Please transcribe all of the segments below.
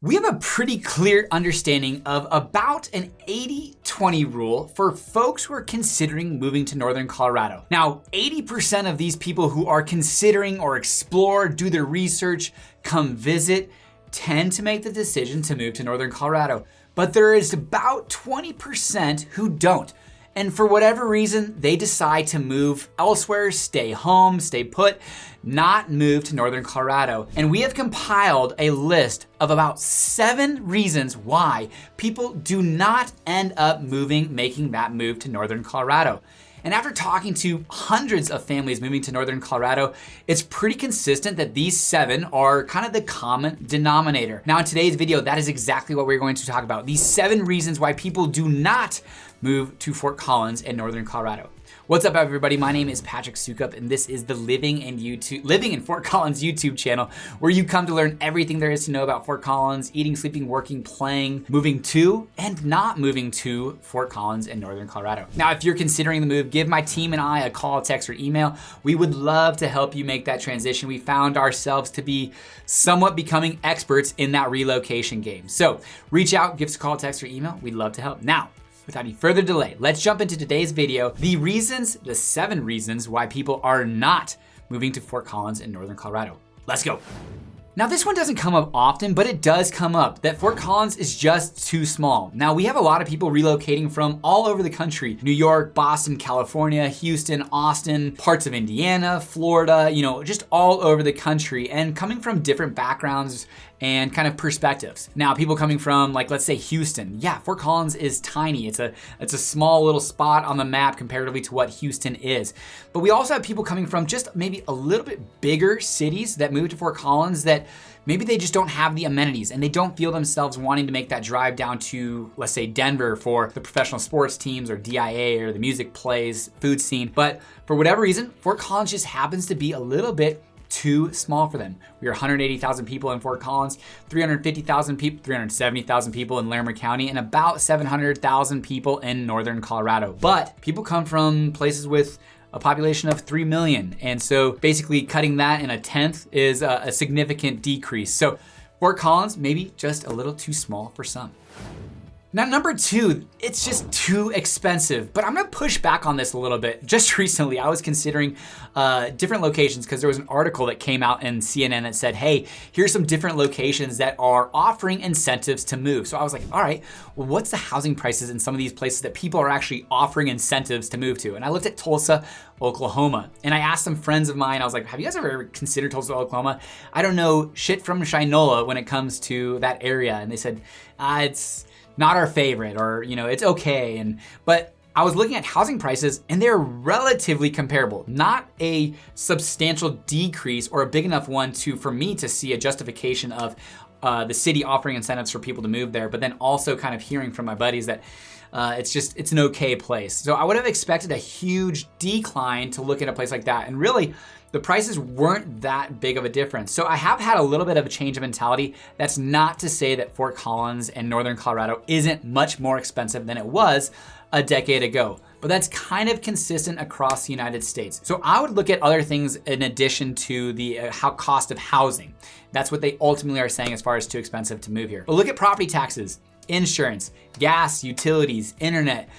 We have a pretty clear understanding of about an 80-20 rule for folks who are considering moving to Northern Colorado. Now, 80% of these people who are considering or explore, do their research, come visit, tend to make the decision to move to Northern Colorado. But there is about 20% who don't. And for whatever reason, they decide to move elsewhere, stay home, stay put, not move to Northern Colorado. And we have compiled a list of about 7 reasons why people do not end up making that move to Northern Colorado. And after talking to hundreds of families moving to Northern Colorado, it's pretty consistent that these 7 are kind of the common denominator. Now in today's video, that is exactly what we're going to talk about. These 7 reasons why people do not move to Fort Collins in Northern Colorado. What's up everybody? My name is Patrick Soukup and this is the Living in Fort Collins YouTube channel where you come to learn everything there is to know about Fort Collins, eating, sleeping, working, playing, moving to, and not moving to Fort Collins in Northern Colorado. Now, if you're considering the move, give my team and I a call, text, or email. We would love to help you make that transition. We found ourselves to be somewhat becoming experts in that relocation game. So reach out, give us a call, text, or email. We'd love to help. Now, without any further delay, let's jump into today's video. The 7 reasons why people are not moving to Fort Collins in Northern Colorado. Let's go. Now this one doesn't come up often, but it does come up that Fort Collins is just too small. Now we have a lot of people relocating from all over the country. New York, Boston, California, Houston, Austin, parts of Indiana, Florida, just all over the country and coming from different backgrounds and kind of perspectives. Now people coming from let's say Houston. Yeah, Fort Collins is tiny. It's a small little spot on the map comparatively to what Houston is. But we also have people coming from just maybe a little bit bigger cities that move to Fort Collins that maybe they just don't have the amenities and they don't feel themselves wanting to make that drive down to, let's say, Denver for the professional sports teams or DIA or the music plays, food scene. But for whatever reason, Fort Collins just happens to be a little bit too small for them. We are 180,000 people in Fort Collins, 350,000 people, 370,000 people in Larimer County, and about 700,000 people in Northern Colorado. But people come from places with a population of 3 million. And so basically cutting that in a tenth is a significant decrease. So Fort Collins, maybe just a little too small for some. Now, number 2, it's just too expensive, but I'm gonna push back on this a little bit. Just recently, I was considering different locations because there was an article that came out in CNN that said, hey, here's some different locations that are offering incentives to move. So I was like, all right, well, what's the housing prices in some of these places that people are actually offering incentives to move to? And I looked at Tulsa, Oklahoma, and I asked some friends of mine, I was like, have you guys ever considered Tulsa, Oklahoma? I don't know shit from Shinola when it comes to that area. And they said, it's not our favorite, or it's okay. But I was looking at housing prices and they're relatively comparable, not a substantial decrease or a big enough one for me to see a justification of the city offering incentives for people to move there, but then also kind of hearing from my buddies that it's an okay place. So I would have expected a huge decline to look at a place like that. And really, the prices weren't that big of a difference. So I have had a little bit of a change of mentality. That's not to say that Fort Collins and Northern Colorado isn't much more expensive than it was a decade ago, but that's kind of consistent across the United States. So I would look at other things in addition to the cost of housing. That's what they ultimately are saying as far as too expensive to move here. But look at property taxes, insurance, gas, utilities, internet,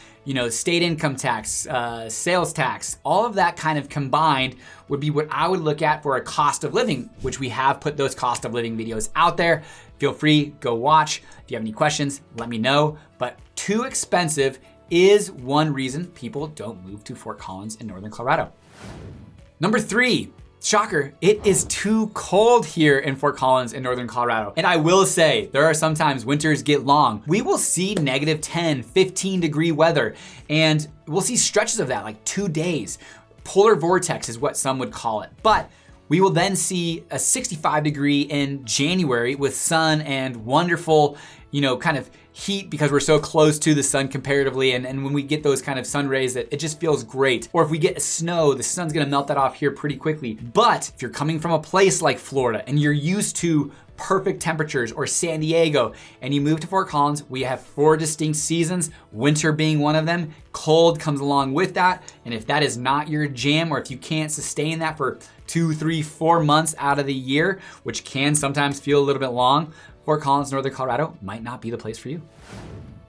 state income tax, sales tax, all of that kind of combined would be what I would look at for a cost of living, which we have put those cost of living videos out there. Feel free, go watch. If you have any questions, let me know. But too expensive is one reason people don't move to Fort Collins in Northern Colorado. Number 3, shocker, it is too cold here in Fort Collins in Northern Colorado. And I will say, there are sometimes winters get long. We will see negative 10, 15 degree weather, and we'll see stretches of that, like 2 days. Polar vortex is what some would call it. But we will then see a 65 degree in January with sun and wonderful, kind of heat because we're so close to the sun comparatively. And when we get those kind of sun rays, it just feels great. Or if we get snow, the sun's gonna melt that off here pretty quickly. But if you're coming from a place like Florida and you're used to perfect temperatures, or San Diego, and you move to Fort Collins, we have 4 distinct seasons, winter being one of them. Cold comes along with that. And if that is not your jam, or if you can't sustain that for 2, 3, 4 months out of the year, which can sometimes feel a little bit long, Fort Collins, Northern Colorado might not be the place for you.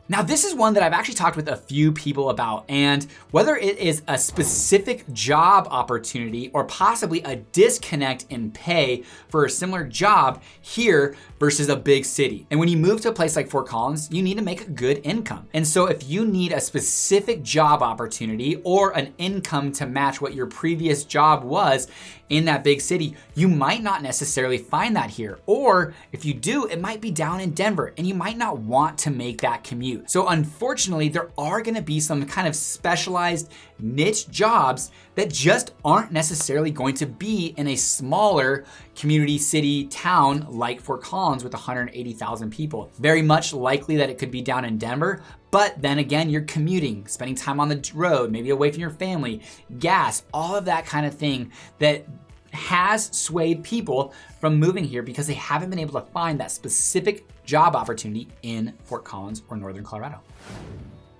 Now, this is one that I've actually talked with a few people about, and whether it is a specific job opportunity or possibly a disconnect in pay for a similar job here versus a big city. And when you move to a place like Fort Collins, you need to make a good income. And so if you need a specific job opportunity or an income to match what your previous job was in that big city, you might not necessarily find that here. Or if you do, it might be down in Denver and you might not want to make that commute. So unfortunately, there are gonna be some kind of specialized niche jobs that just aren't necessarily going to be in a smaller community city town like Fort Collins with 180,000 people. Very much likely that it could be down in Denver, but then again, you're commuting, spending time on the road, maybe away from your family, gas, all of that kind of thing that has swayed people from moving here because they haven't been able to find that specific job opportunity in Fort Collins or Northern Colorado.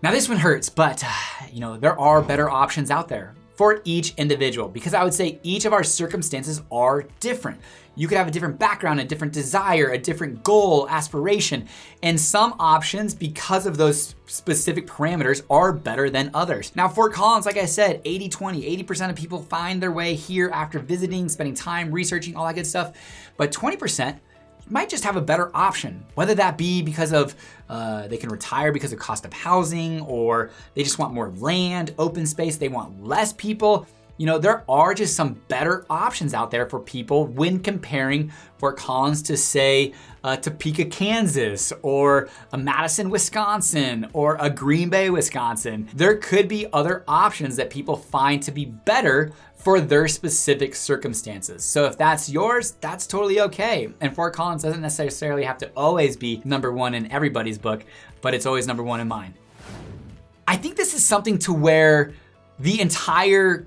Now this one hurts, but there are better options out there for each individual, because I would say each of our circumstances are different. You could have a different background, a different desire, a different goal, aspiration, and some options, because of those specific parameters, are better than others. Now, Fort Collins, like I said, 80-20, 80% of people find their way here after visiting, spending time, researching, all that good stuff, but 20% might just have a better option, whether that be because of they can retire because of cost of housing, or they just want more land, open space, they want less people. There are just some better options out there for people when comparing Fort Collins to, say, Topeka, Kansas, or a Madison, Wisconsin, or a Green Bay, Wisconsin. There could be other options that people find to be better for their specific circumstances. So if that's yours, that's totally okay. And Fort Collins doesn't necessarily have to always be number one in everybody's book, but it's always number one in mine. I think this is something to where the entire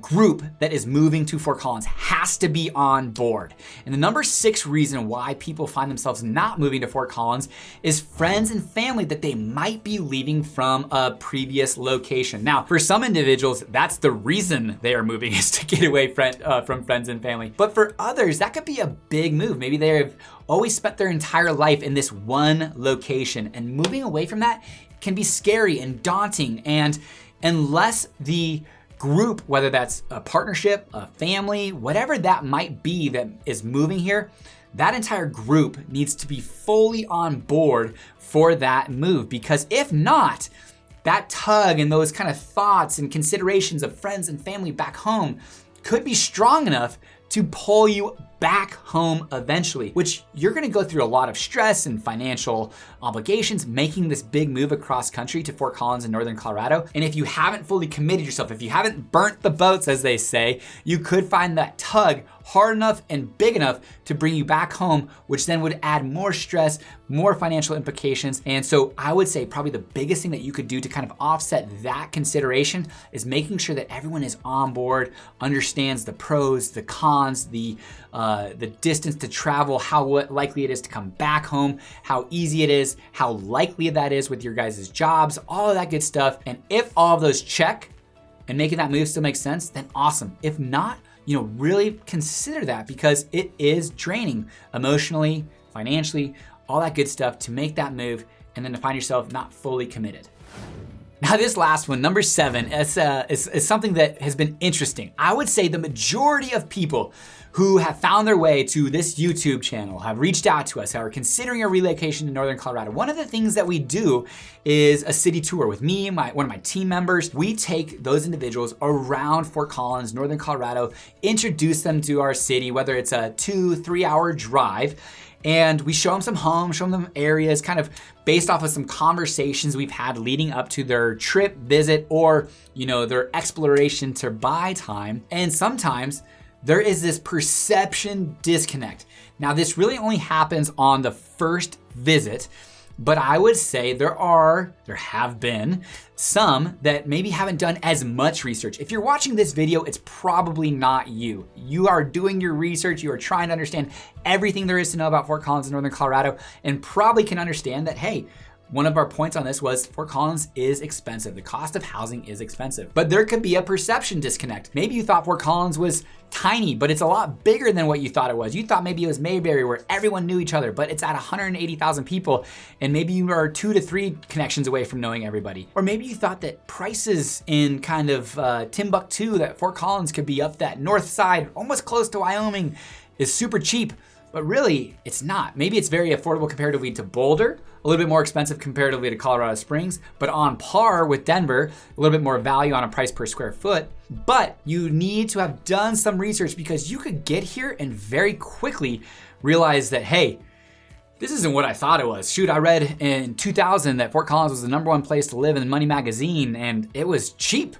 group that is moving to Fort Collins has to be on board. And the number 6 reason why people find themselves not moving to Fort Collins is friends and family that they might be leaving from a previous location. Now, for some individuals, that's the reason they are moving, is to get away from friends and family. But for others, that could be a big move. Maybe they've always spent their entire life in this one location, and moving away from that can be scary and daunting. And unless the group, whether that's a partnership, a family, whatever that might be that is moving here, that entire group needs to be fully on board for that move. Because if not, that tug and those kind of thoughts and considerations of friends and family back home could be strong enough to pull you back home eventually, which you're gonna go through a lot of stress and financial obligations making this big move across country to Fort Collins in Northern Colorado. And if you haven't fully committed yourself, if you haven't burnt the boats, as they say, you could find that tug hard enough and big enough to bring you back home, which then would add more stress, more financial implications. And so I would say probably the biggest thing that you could do to kind of offset that consideration is making sure that everyone is on board, understands the pros, the cons, the distance to travel, how likely it is to come back home, how easy it is, how likely that is with your guys' jobs, all of that good stuff. And if all of those check and making that move still makes sense, then awesome. If not, really consider that, because it is draining emotionally, financially, all that good stuff to make that move and then to find yourself not fully committed. Now this last one, number 7, is something that has been interesting. I would say the majority of people who have found their way to this YouTube channel have reached out to us, are considering a relocation to Northern Colorado. One of the things that we do is a city tour with me and one of my team members. We take those individuals around Fort Collins, Northern Colorado, introduce them to our city, whether it's a 2-3 hour drive, and we show them some homes, show them areas, kind of based off of some conversations we've had leading up to their trip, visit, or their exploration to buy time. And sometimes there is this perception disconnect. Now, this really only happens on the first visit, but I would say there have been some that maybe haven't done as much research. If you're watching this video, it's probably not you. You are doing your research, you are trying to understand everything there is to know about Fort Collins in Northern Colorado, and probably can understand that, hey, One of our points on this was Fort Collins is expensive. The cost of housing is expensive. But there could be a perception disconnect. Maybe you thought Fort Collins was tiny, but it's a lot bigger than what you thought it was. You thought maybe it was Mayberry where everyone knew each other, but it's at 180,000 people, and maybe you are 2 to 3 connections away from knowing everybody. Or maybe you thought that prices in kind of Timbuktu, that Fort Collins could be up that north side, almost close to Wyoming, is super cheap. But really, it's not. Maybe it's very affordable comparatively to Boulder, a little bit more expensive comparatively to Colorado Springs, but on par with Denver, a little bit more value on a price per square foot. But you need to have done some research, because you could get here and very quickly realize that, hey, this isn't what I thought it was. Shoot, I read in 2000 that Fort Collins was the #1 place to live in Money Magazine, and it was cheap.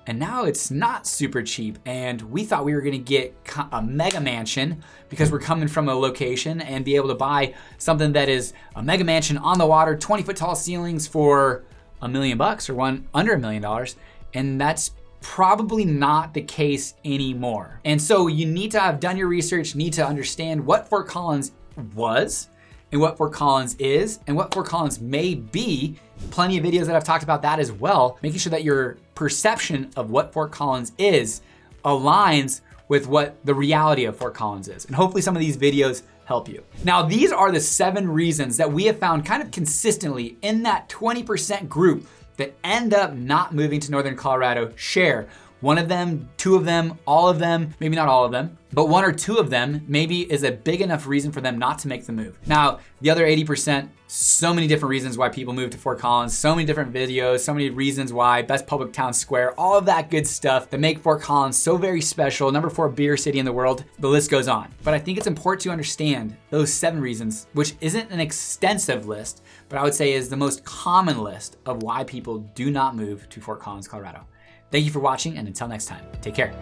And now it's not super cheap. And we thought we were gonna get a mega mansion because we're coming from a location and be able to buy something that is a mega mansion on the water, 20-foot tall ceilings for $1 million or one under $1 million. And that's probably not the case anymore. And so you need to have done your research, need to understand what Fort Collins was and what Fort Collins is and what Fort Collins may be. Plenty of videos that I've talked about that as well, making sure that your perception of what Fort Collins is aligns with what the reality of Fort Collins is. And hopefully some of these videos help you. Now, these are the 7 reasons that we have found kind of consistently in that 20% group that end up not moving to Northern Colorado share. One of them, 2 of them, all of them, maybe not all of them, but 1 or 2 of them maybe is a big enough reason for them not to make the move. Now, the other 80%, so many different reasons why people move to Fort Collins, so many different videos, so many reasons why, best public town square, all of that good stuff that make Fort Collins so very special, #4 beer city in the world, the list goes on. But I think it's important to understand those 7 reasons, which isn't an extensive list, but I would say is the most common list of why people do not move to Fort Collins, Colorado. Thank you for watching, and until next time, take care.